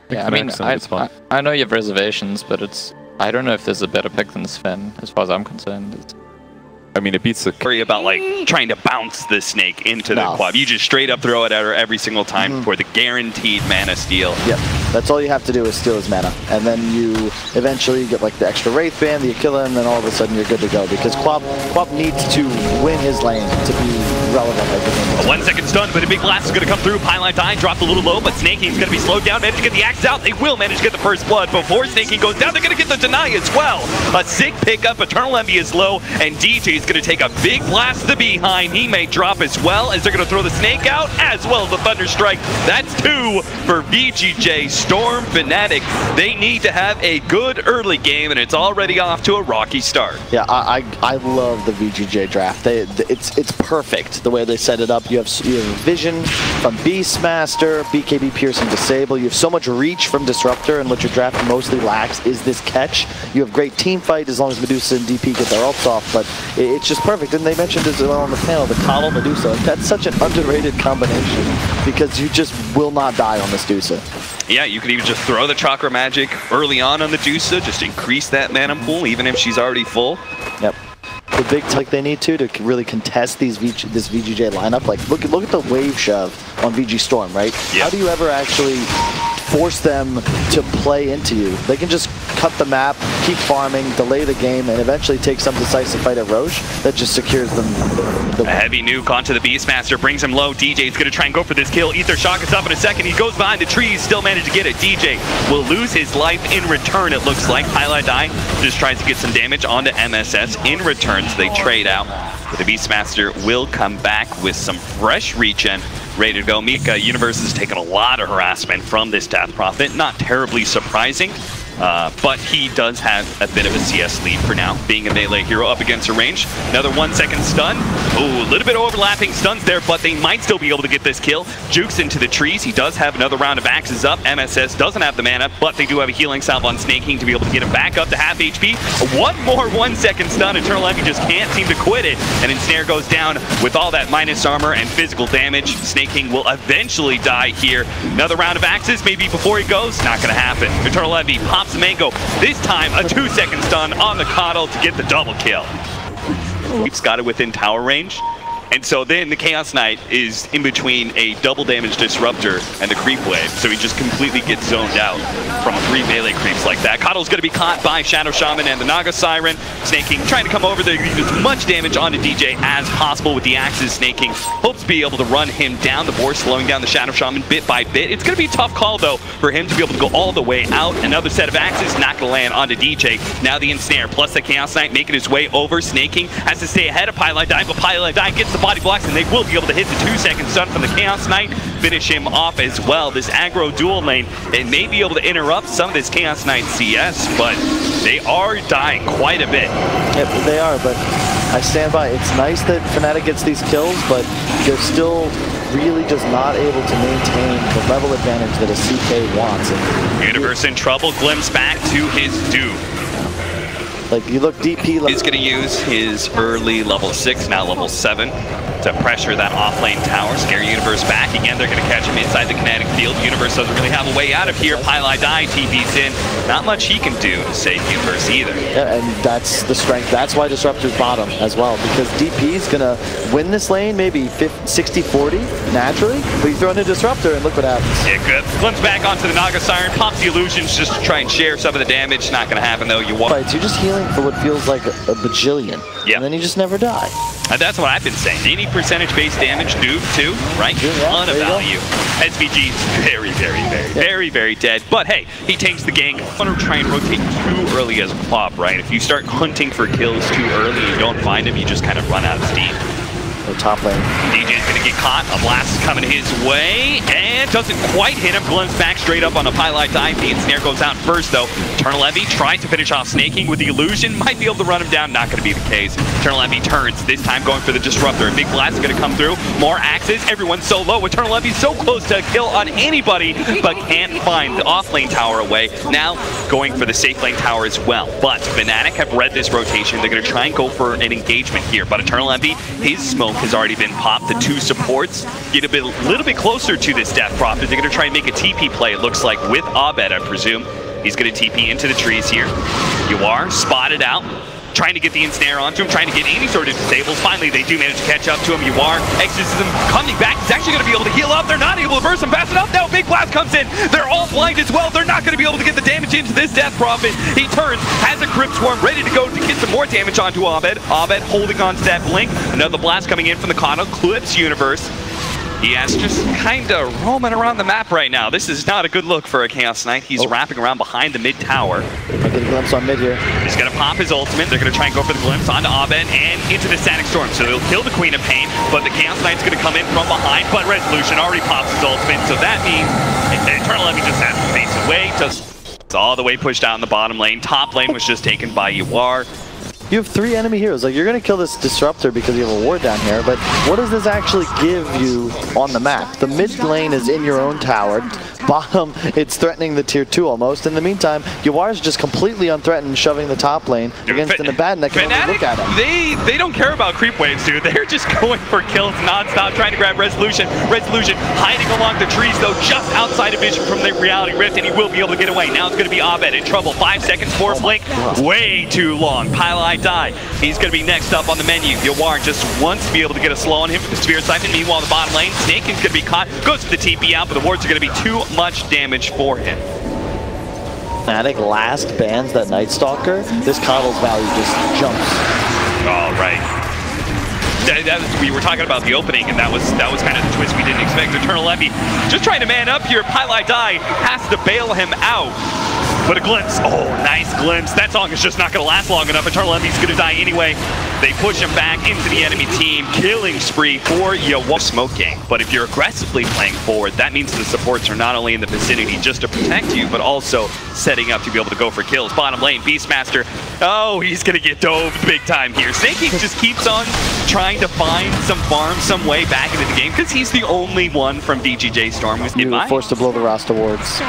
Yeah, I mean, I know you have reservations, but I don't know if there's a better pick than Sven, as far as I'm concerned. I mean, it beats the... Worry about, like, trying to bounce the snake into the quad. You just straight up throw it at her every single time for the guaranteed mana steal. Yep. That's all you have to do is steal his mana. And then you eventually get, like, the extra Wraith Band, you kill him, and then all of a sudden you're good to go. Because Quap needs to win his lane to be relevant at the game. A 1 second stun, but a big blast is going to come through. Pylon Die dropped a little low, but Snaking's going to be slowed down. Manage to get the axe out. They will manage to get the first blood. Before Snaking goes down, they're going to get the deny as well. A sick pickup. Eternal Envy is low, and DJ is going to take a big blast to the behind. He may drop as well, as they're going to throw the snake out, as well as the Thunder Strike. That's 2 for VGJ. Storm Fnatic. They need to have a good early game, and it's already off to a rocky start. Yeah, I love the VGJ draft. It's perfect the way they set it up. You have Vision from Beastmaster, BKB Piercing Disable. You have so much reach from Disruptor, and what your draft mostly lacks is this catch. You have great team fight as long as Medusa and DP get their ults off, but it's just perfect. And they mentioned as well on the panel, the Coddle Medusa. That's such an underrated combination because you just will not die on this Medusa. Yeah, you could even just throw the Chakra Magic early on the Medusa, just increase that mana pool, even if she's already full. Yep. The big like they need to really contest this VGJ lineup. Like look at the wave shove on VG Storm, right? Yep. How do you ever actually force them to play into you? They can just cut the map, keep farming, delay the game, and eventually take some decisive fight at Roche that just secures them. A heavy nuke onto the Beastmaster brings him low. DJ is going to try and go for this kill. Ether Shock is up in a second. He goes behind the trees, still managed to get it. DJ will lose his life in return, it looks like. Highlight Die just tries to get some damage onto MSS in return, so they trade out. But the Beastmaster will come back with some fresh regen. Ready to go. Mika Universe has taken a lot of harassment from this Death Prophet. Not terribly surprising, but he does have a bit of a CS lead for now, being a melee hero up against a range. Another 1 second stun. Ooh, a little bit of overlapping stuns there, but they might still be able to get this kill. Jukes into the trees. He does have another round of axes up. MSS doesn't have the mana, but they do have a healing salve on Snaking to be able to get him back up to half HP. One more 1 second stun. Eternal Envy just can't seem to quit it, and Ensnare goes down with all that minus armor and physical damage. Snaking will eventually die here. Another round of axes, maybe before he goes. Not going to happen. Eternal Envy pops Mango. This time, a 2 second stun on the Coddle to get the double kill. He's got it within tower range. And so then the Chaos Knight is in between a double damage Disruptor and the creep wave, so he just completely gets zoned out from 3 melee creeps like that. Coddle's going to be caught by Shadow Shaman and the Naga Siren. Snaking trying to come over there, use as much damage onto DJ as possible with the axes. Snaking hopes to be able to run him down. The board slowing down the Shadow Shaman bit by bit. It's going to be a tough call, though, for him to be able to go all the way out. Another set of axes not going to land onto DJ. Now the Ensnare plus the Chaos Knight making his way over. Snaking has to stay ahead of Pylon Die, but Pylon Die gets the body blocks, and they will be able to hit the 2 second stun from the Chaos Knight, finish him off as well. This aggro dual lane, it may be able to interrupt some of this Chaos Knight CS, but they are dying quite a bit. Yep, they are, but I stand by. It's nice that Fnatic gets these kills, but they're still really just not able to maintain the level advantage that a CK wants. Universe in trouble, glimpse back to his doom. Like, you look DP... He's going to use his early level 6, now level 7, to pressure that offlane tower. Scare Universe back. Again, they're going to catch him inside the kinetic field. Universe doesn't really have a way out of here. Pylon Die TP's in. Not much he can do to save Universe either. Yeah, and that's the strength. That's why Disruptor's bottom as well, because DP's going to win this lane maybe 60-40 naturally, but you throw in a Disruptor and look what happens. Yeah, good. Glimpse back onto the Naga Siren, pops the illusions just to try and share some of the damage. Not going to happen, though. You're just healing for what feels like a bajillion, and then you just never die. That's what I've been saying. Any percentage-based damage, dude, too, right? Ton of value. SVG is very dead. But hey, he takes the gank. I want to try and rotate too early as a flop, right? If you start hunting for kills too early and you don't find him, you just kind of run out of steam. The top lane. DJ's gonna get caught. A blast is coming his way and doesn't quite hit him. Glimpse back straight up on the Pylon Die. The Ensnare goes out first though. Eternal Envy tries to finish off Snaking with the illusion. Might be able to run him down. Not gonna be the case. Eternal Envy turns. This time going for the Disruptor. A big blast is gonna come through. More axes. Everyone's so low. Eternal Envy so close to a kill on anybody, but can't find the off lane tower away. Now going for the safe lane tower as well. But Fnatic have read this rotation. They're gonna try and go for an engagement here. But Eternal Envy, his smoke has already been popped. The two supports get a little bit closer to this Death Prophet. They're going to try and make a TP play, it looks like, with Abed, I presume. He's going to TP into the trees here. Yawar spotted out, trying to get the ensnare onto him, trying to get any sort of disables. Finally, they do manage to catch up to him. Yawar, Exorcism coming back. He's actually going to be able to heal up. They're not able to burst him fast enough. Now Big Blast comes in. They're all blind as well. They're not going to be able to get the damage into this Death Prophet. He turns, has a Crypt Swarm ready to go to get some more damage onto Abed. Abed holding on to that blink. Another blast coming in from the Kano. Clips Universe. He has just kind of roaming around the map right now. This is not a good look for a Chaos Knight. He's wrapping around behind the mid tower. I get a glimpse on mid here. He's going to pop his ultimate. They're going to try and go for the glimpse onto Abed and into the Static Storm. So they'll kill the Queen of Pain, but the Chaos Knight's going to come in from behind. But Resolution already pops his ultimate, so that means Eternal Envy just has to face away. It's all the way pushed out in the bottom lane. Top lane was just taken by Yawar. You have 3 enemy heroes. Like, you're going to kill this Disruptor because you have a ward down here, but what does this actually give you on the map? The mid lane is in your own tower. Bottom, it's threatening the tier 2 almost. In the meantime, Yawar's just completely unthreatened, shoving the top lane against an Abaddon that can only look at him. They don't care about creep waves, dude. They're just going for kills non-stop, trying to grab Resolution. Resolution hiding along the trees, though, just outside of vision from the Reality Rift, and he will be able to get away. Now it's going to be Abed in trouble. 5 seconds for Blink. Way too long. Pylai die. He's going to be next up on the menu. Yawar just wants to be able to get a slow on him for the Spear Siphon. Meanwhile, the bottom lane, Snakin's going to be caught. Goes for the TP out, but the wards are going to be too much damage for him. Fnatic last bans that Night Stalker. This Coddle's value just jumps. All right. We were talking about the opening, and that was kind of the twist we didn't expect. Eternal Envy just trying to man up here. Pylai Die has to bail him out. But a glimpse. Oh, nice glimpse. That song is just not going to last long enough. Eternal Envy's going to die anyway. They push him back into the enemy team. Killing spree for Yawar. Smoke gang. But if you're aggressively playing forward, that means the supports are not only in the vicinity just to protect you, but also setting up to be able to go for kills. Bottom lane, Beastmaster. Oh, he's going to get dove big time here. Snaky just keeps on trying to find some farm, some way back into the game, because he's the only one from VGJ Storm who's you were forced to blow the roster wards.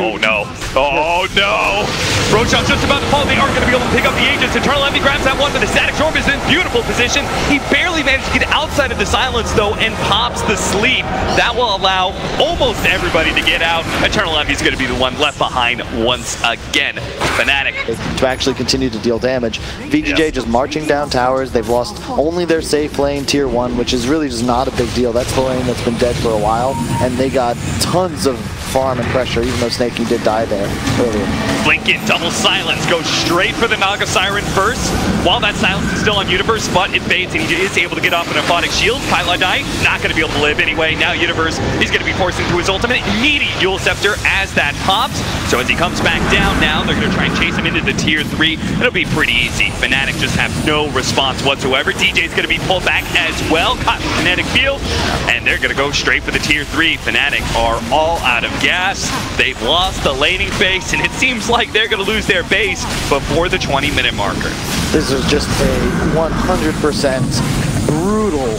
Oh no. Oh no! Roshan just about to fall. They aren't going to be able to pick up the Aegis. Eternal Envy grabs that one, but the Static Storm is in beautiful position. He barely managed to get outside of the silence though and pops the sleep. That will allow almost everybody to get out. Eternal Envy is going to be the one left behind once again. Fnatic. To actually continue to deal damage. VGJ just marching down towers. They've lost only their safe lane, tier 1, which is really just not a big deal. That's the lane that's been dead for a while, and they got tons of farm and pressure, even though Snaky did die there earlier. Blinkin, double silence, goes straight for the Naga Siren first. While that silence is still on Universe, but it fades and he is able to get off an Aphotic Shield. Pylai Die, not going to be able to live anyway. Now Universe, he's going to be forced into his ultimate. Needy Dual Scepter as that pops. So as he comes back down now, they're going to try and chase him into the tier 3. It'll be pretty easy. Fnatic just have no response whatsoever. DJ's going to be pulled back as well. Caught in Kinetic Field, and they're going to go straight for the tier 3. Fnatic are all out of gas. They've lost the laning phase, and it seems like they're going to lose their base before the 20-minute marker. This is just a 100% brutal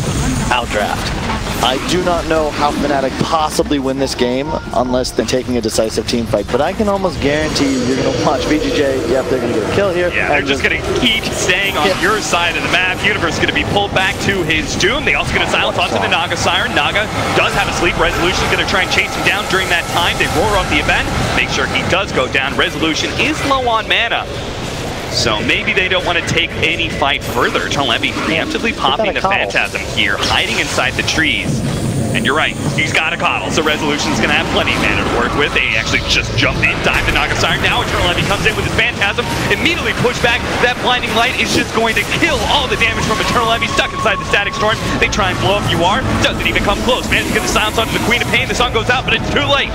outdraft. I do not know how Fnatic possibly win this game unless they're taking a decisive team fight, but I can almost guarantee you're going to watch VGJ. Yep, they're going to get a kill here. Yeah, they're just going to keep staying on your side of the map. Universe is going to be pulled back to his doom. They also going to silence onto the Naga Siren. Naga does have a sleep. Resolution is going to try and chase him down during that time. They roar up the event, make sure he does go down. Resolution is low on mana, so maybe they don't want to take any fight further. Eternal Envy preemptively popping the Phantasm here, hiding inside the trees. And you're right, he's got a coddle, so Resolution's going to have plenty of mana to work with. They actually just jumped in, dive the Naga Siren. Now Eternal Envy comes in with his Phantasm, immediately push back. That Blinding Light is just going to kill all the damage from Eternal Envy, stuck inside the Static Storm. They try and blow up Yawar, doesn't even come close. Manages to get the silence onto the Queen of Pain. The sun goes out, but it's too late.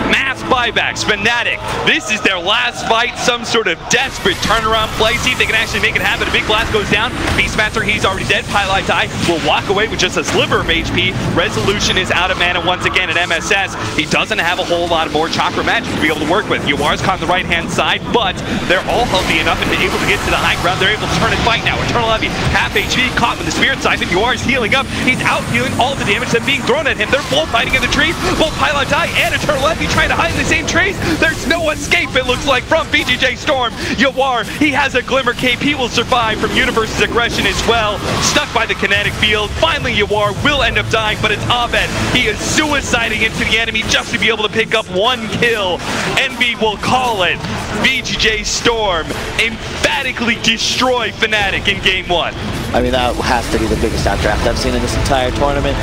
Mass buybacks, Fnatic. This is their last fight, some sort of desperate turnaround play. See if they can actually make it happen. A big blast goes down. Beastmaster, he's already dead. Pylai Die will walk away with just a sliver of HP. Resolution is out of mana once again at MSS. He doesn't have a whole lot of more chakra magic to be able to work with. Yawar's caught on the right-hand side, but they're all healthy enough and able to get to the high ground. They're able to turn and fight now. Eternal Envy, half HP, caught with the Spirit Siphon. Yawar's healing up. He's out healing all the damage that's being thrown at him. They're both fighting in the trees. Both Pylai Die and Eternal Envy trying to hide in the the same trace. There's no escape, it looks like, from VGJ Storm. Yawar, he has a Glimmer Cape. He will survive from Universe's aggression as well. Stuck by the kinetic field. Finally, Yawar will end up dying, but it's Abed. He is suiciding into the enemy just to be able to pick up one kill. Envy will call it. VGJ Storm emphatically destroy Fnatic in game 1. I mean, that has to be the biggest outdraft I've seen in this entire tournament.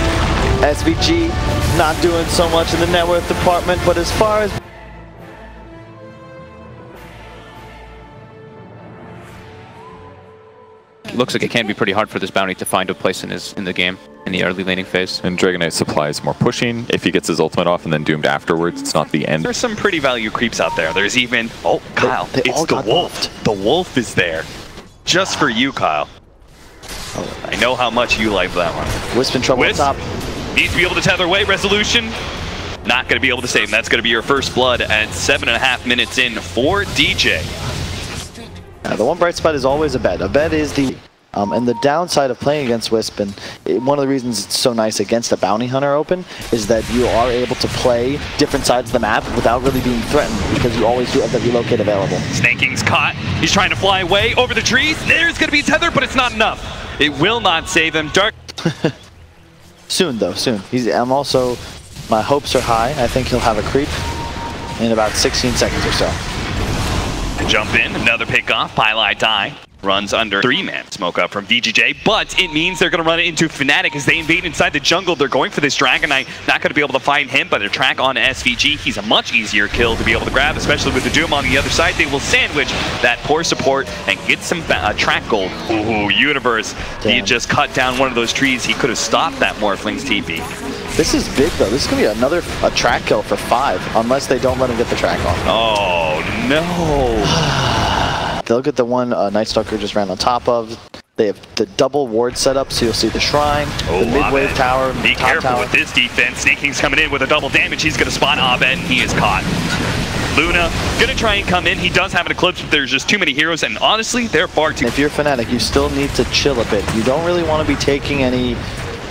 SVG not doing so much in the net worth department, but as far as looks like it can be pretty hard for this bounty to find a place in the game in the early laning phase. And Dragon Knight supplies more pushing. If he gets his ultimate off and then doomed afterwards, it's not the end. There's some pretty value creeps out there. There's even, oh, Kyle, it's the wolf. The wolf is there. Just for you, Kyle. Oh, I know how much you like that one. Wisp in trouble Wisp top. Needs to be able to tether away. Resolution, not going to be able to save him. That's going to be your first blood at 7.5 minutes in for DJ. The one bright spot is always a bed. A bed is the and the downside of playing against Wisp, and one of the reasons it's so nice against a bounty hunter open, is that you are able to play different sides of the map without really being threatened, because you always do have the relocate available. Snaking's caught. He's trying to fly away over the trees. There's going to be tether, but it's not enough. It will not save him. Dark. Soon though, soon. I'm also, my hopes are high. I think he'll have a creep in about 16 seconds or so. Jump in, another pick off. Pylai die. Runs under 3-man smoke up from VGJ, but it means they're going to run it into Fnatic as they invade inside the jungle. They're going for this Dragon Knight. Not going to be able to find him, but their track on SVG. He's a much easier kill to be able to grab, especially with the Doom on the other side. They will sandwich that poor support and get some track gold. Ooh, Universe. Damn. He just cut down one of those trees. He could have stopped that Morphling's TP. This is big though. This is going to be another track kill for 5, unless they don't let him get the track off. Oh, no. Look at the one Night Stalker just ran on top of. They have the double ward set up, so you'll see the shrine, the mid-wave tower, Be careful with this defense. Snaking's coming in with a double damage. He's going to spawn Abed, and he is caught. Luna going to try and come in. He does have an Eclipse, but there's just too many heroes, and honestly, they're far too... If you're Fnatic, you still need to chill a bit. You don't really want to be taking any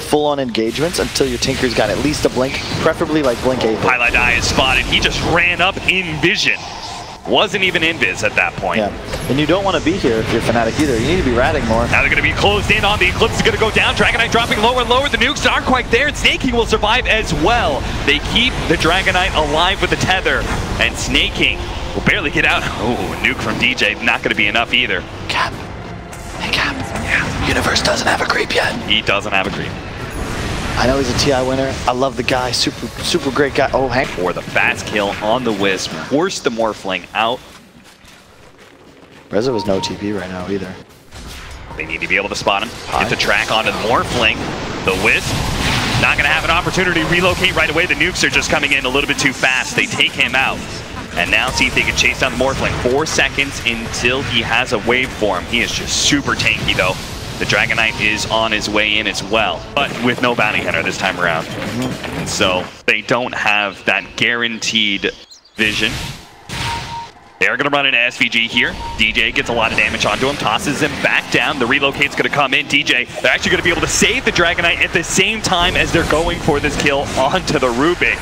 full-on engagements until your Tinker's got at least a blink, preferably like blink 8. Highlight Eye is spotted. He just ran up in vision. Wasn't even invis at that point. Yeah, and you don't want to be here if you're Fnatic either. You need to be ratting more. Now they're going to be closed in on the Eclipse is going to go down. Dragon Knight dropping lower and lower. The nukes aren't quite there, and Snaking will survive as well. They keep the Dragon Knight alive with the tether, and Snaking will barely get out. Oh, nuke from DJ, not going to be enough either. Cap. Hey, Cap. Yeah. Universe doesn't have a creep yet. He doesn't have a creep. I know he's a TI winner. I love the guy. Super great guy. Oh, Hank. For the fast kill on the Wisp. Forced the Morphling out. Reza was no TP right now either. They need to be able to spot him. Get the track onto the Morphling. The Wisp. Not going to have an opportunity to relocate right away. The nukes are just coming in a little bit too fast. They take him out. And now see if they can chase down the Morphling. 4 seconds until he has a waveform. He is just super tanky though. The Dragon Knight is on his way in as well, but with no bounty hunter this time around. And so they don't have that guaranteed vision. They're going to run into SVG here. DJ gets a lot of damage onto him, tosses him back down. The relocate's going to come in. DJ, they're actually going to be able to save the Dragon Knight at the same time as they're going for this kill onto the Rubik.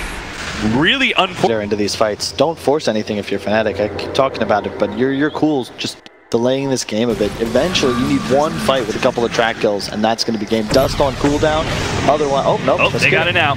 Really unfortunate. Into these fights. Don't force anything if you're Fnatic. I keep talking about it, but you're cool. Just delaying this game a bit. Eventually, you need one fight with a couple of track kills, and that's going to be game. Dust on cooldown. Otherwise, oh, no. Oh, they got it now.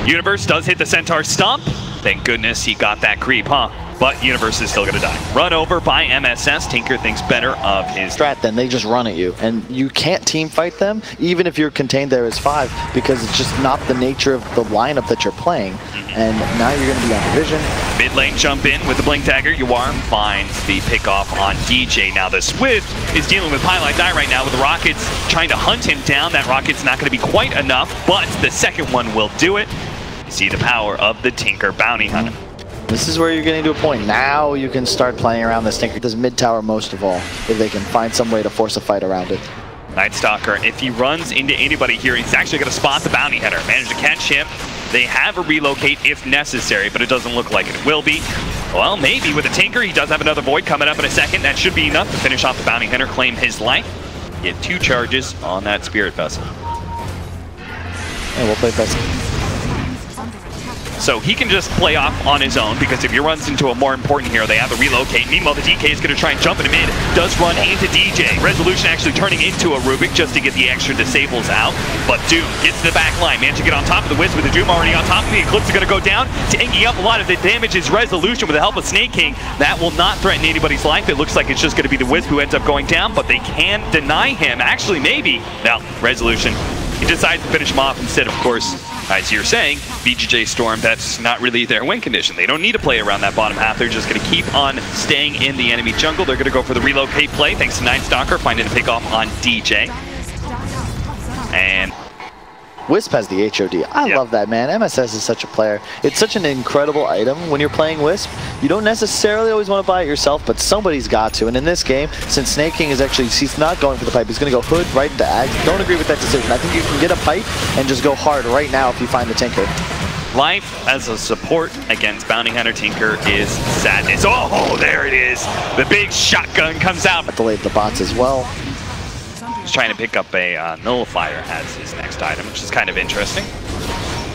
Universe does hit the Centaur stomp. Thank goodness he got that creep, huh? But Universe is still going to die. Run over by MSS. Tinker thinks better of his strat, then they just run at you. And you can't team fight them, even if you're contained there as 5, because it's just not the nature of the lineup that you're playing. And now you're going to be on division. Mid lane jump in with the Blink Dagger. Yawar finds the pick off on DJ. Now the Swift is dealing with Pylai Die right now with the Rockets trying to hunt him down. That Rocket's not going to be quite enough, but the second one will do it. You see the power of the Tinker Bounty Hunter. This is where you're getting to a point. Now you can start playing around this Tinker. This mid tower most of all, if they can find some way to force a fight around it. Night Stalker, if he runs into anybody here, he's actually going to spot the Bounty Hunter. Manage to catch him. They have a relocate if necessary, but it doesn't look like it will be. Well, maybe with a Tinker. He does have another Void coming up in a second. That should be enough to finish off the Bounty Hunter, claim his life. Get 2 charges on that Spirit Vessel. And we'll play Vessel. So he can just play off on his own, because if he runs into a more important hero, they have to relocate. Meanwhile, the DK is going to try and jump into mid. Does run into DJ. Resolution actually turning into a Rubik just to get the extra disables out. But Doom gets to the back line. Managed to get on top of the Wisp with the Doom already on top of the Eclipse. Is going to go down. Tanking up a lot of the damage is Resolution with the help of Snake King. That will not threaten anybody's life. It looks like it's just going to be the Wisp who ends up going down, but they can deny him. Actually, maybe. No, Resolution. He decides to finish him off instead, of course, as you're saying, VGJ Storm, that's not really their win condition. They don't need to play around that bottom half. They're just going to keep on staying in the enemy jungle. They're going to go for the relocate play, thanks to Nightstalker, finding a pick off on DJ. And Wisp has the HOD. I love that, man. MSS is such a player. It's such an incredible item when you're playing Wisp. You don't necessarily always want to buy it yourself, but somebody's got to. And in this game, since Snake King is actually, he's not going for the pipe. He's going to go Hood right into Ags. Don't agree with that decision. I think you can get a pipe and just go hard right now if you find the Tinker. Life as a support against Bounty Hunter Tinker is sadness. Oh, there it is. The big shotgun comes out. Delayed the bots as well. He's trying to pick up a Nullifier as his next item, which is kind of interesting.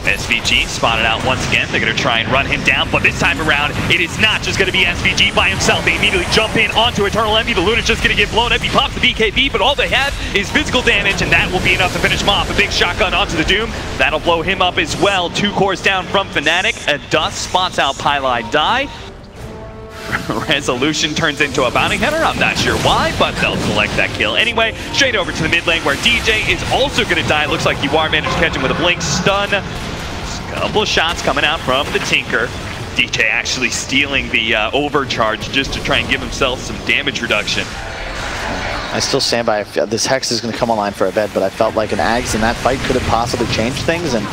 SVG spotted out once again. They're going to try and run him down, but this time around, it is not just going to be SVG by himself. They immediately jump in onto Eternal Envy. The Luna's just going to get blown up. He pops the BKB, but all they have is physical damage, and that will be enough to finish him off. A big shotgun onto the Doom. That'll blow him up as well. 2 cores down from Fnatic. A Dust spots out Pylai Die. Resolution turns into a Bounty Hunter. I'm not sure why, but they'll collect that kill. Anyway, straight over to the mid lane where DJ is also going to die. Looks like Yuar managed to catch him with a blink stun. Couple of shots coming out from the Tinker. DJ actually stealing the overcharge just to try and give himself some damage reduction. I still stand by this Hex is going to come online for a bit, but I felt like an Ags in that fight could have possibly changed things, and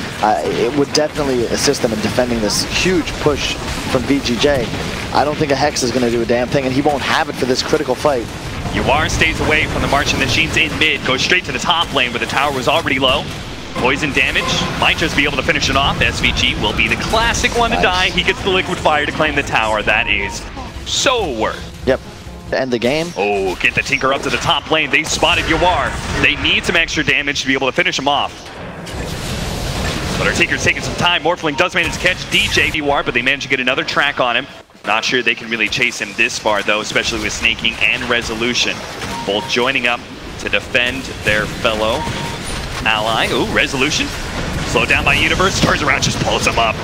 it would definitely assist them in defending this huge push from VGJ. I don't think a Hex is going to do a damn thing, and he won't have it for this critical fight. Yuar stays away from the Marching Machines in mid, goes straight to the top lane where the tower was already low. Poison damage, might just be able to finish it off. SVG will be the classic one to die. He gets the Liquid Fire to claim the tower. That is so worth. Yep. To end the game. Oh, get the Tinker up to the top lane. They spotted Yuar. They need some extra damage to be able to finish him off. But our Tinker's taking some time. Morphling does manage to catch DJ Yuar, but they manage to get another track on him. Not sure they can really chase him this far, though, especially with Snake King and Resolution. Both joining up to defend their fellow ally. Ooh, Resolution. Slowed down by Universe. Turns around, just pulls him up.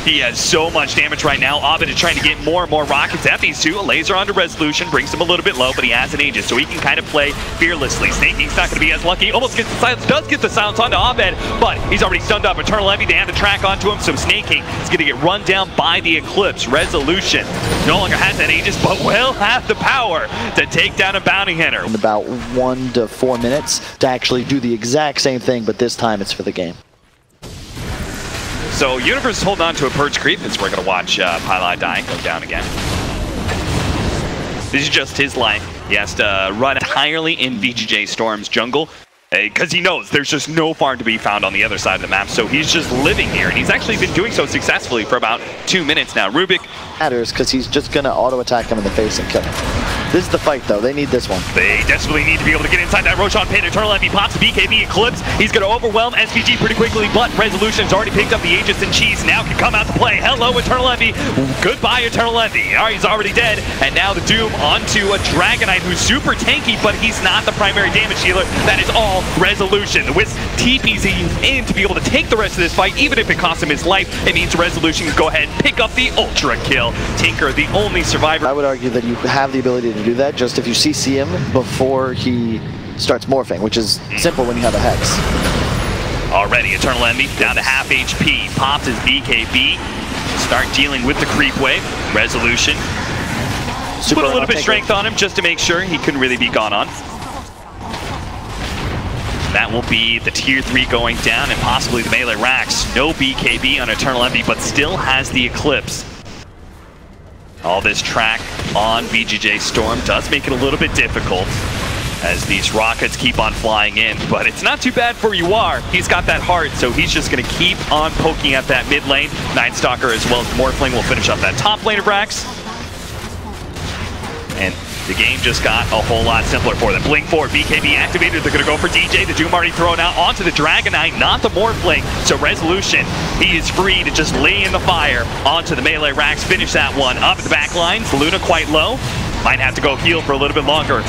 He has so much damage right now. Ovid is trying to get more and more rockets at these two. A laser onto Resolution brings him a little bit low, but he has an Aegis, so he can kind of play fearlessly. Snake King's not going to be as lucky. Almost gets the silence, does get the silence onto Ovid, but he's already stunned up. Eternal Envy, they have the track onto him, so Snake King is going to get run down by the Eclipse. Resolution no longer has that Aegis, but will have the power to take down a Bounty Hunter. In about 1 to 4 minutes to actually do the exact same thing, but this time it's for the game. So Universe is holding on to a Purge Creep, as we're going to watch Pylai Die go down again. This is just his life. He has to run entirely in VGJ Storm's jungle, because he knows there's just no farm to be found on the other side of the map, so he's just living here, and he's actually been doing so successfully for about 2 minutes now. Rubik matters because he's just going to auto-attack him in the face and kill him. This is the fight, though. They need this one. They desperately need to be able to get inside that Roshan pin. Eternal Envy pops the BKB Eclipse. He's going to overwhelm SVG pretty quickly, but Resolution's already picked up the Aegis and Cheese. Now can come out to play. Hello, Eternal Envy. Goodbye, Eternal Envy. All right, he's already dead. And now the Doom onto a Dragonite who's super tanky, but he's not the primary damage dealer. That is all Resolution. The Wisp TPs in to be able to take the rest of this fight, even if it costs him his life. It means Resolution can go ahead and pick up the Ultra kill. Tinker, the only survivor. I would argue that you have the ability to do that just if you CC him before he starts morphing, which is simple when you have a Hex. Already, Eternal Envy down to half HP. Pops his BKB. Start dealing with the creep wave. Resolution. Put a little bit of strength on him just to make sure he couldn't really be gone on. That will be the tier 3 going down and possibly the melee racks. No BKB on Eternal Envy, but still has the Eclipse. All this track on VGJ Storm does make it a little bit difficult as these rockets keep on flying in, but it's not too bad for Yuar. He's got that heart, so he's just going to keep on poking at that mid lane. Nightstalker as well as Morphling will finish up that top lane of racks. And the game just got a whole lot simpler for them. Blink 4, BKB activated, they're going to go for DJ. The Doom already thrown out onto the Dragon Knight, not the Morph Blink. So Resolution, he is free to just lay in the fire onto the melee racks, finish that one. Up at the back lines, Luna quite low. Might have to go heal for a little bit longer.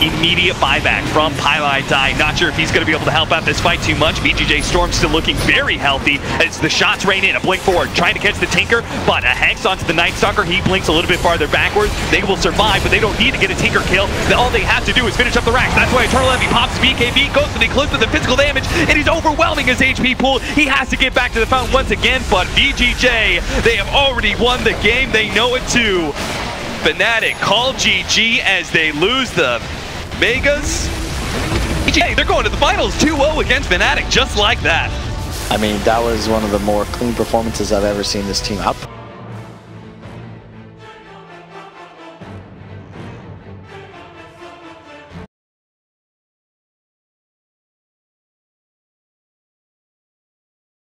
Immediate buyback from PyLiDie. Not sure if he's going to be able to help out this fight too much. VGJ Storm still looking very healthy as the shots rain in. A blink forward, trying to catch the Tinker, but a Hex onto the Night Stalker. He blinks a little bit farther backwards. They will survive, but they don't need to get a Tinker kill. All they have to do is finish up the racks. That's why Eternal Envy pops BKB, goes for the Eclipse with the physical damage, and he's overwhelming his HP pool. He has to get back to the fountain once again, but VGJ, they have already won the game. They know it too. Fnatic call GG as they lose the Megas. They're going to the finals 2-0 against Fnatic, just like that. I mean, that was one of the more clean performances I've ever seen this team out.